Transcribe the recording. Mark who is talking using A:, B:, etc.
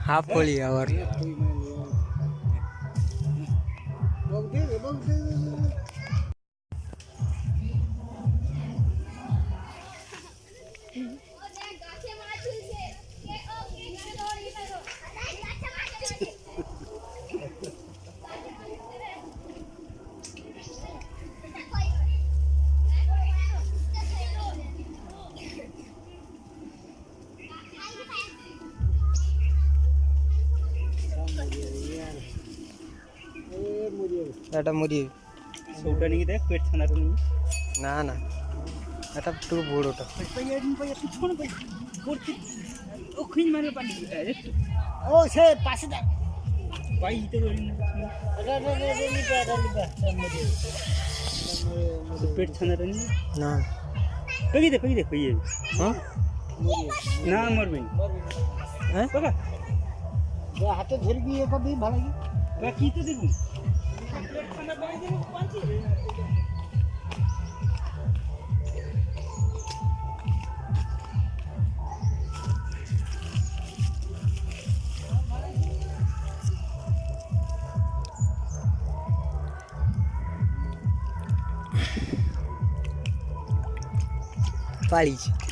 A: half पोळी और এটা মুড়ি
B: সৌটা নিয়ে দেখ পেট ছানাটা নিয়ে
A: না না এটা একটু বড়টা
B: ওখানে মারে পানি
C: ও সে পাশে দেখ
B: পাইতে পারি না পেট ছানাটা নিয়ে
A: না
B: পেয়ে দে পেয়ে
A: হ্যাঁ
B: না মরবে
A: হ্যাঁ
B: বাবা
C: হাতে ধরে গিয়ে এটা দিই ভালো কি
B: বা কি তো দেখুন পেট ছানা বাই দেব পাঁচি
A: पाळीची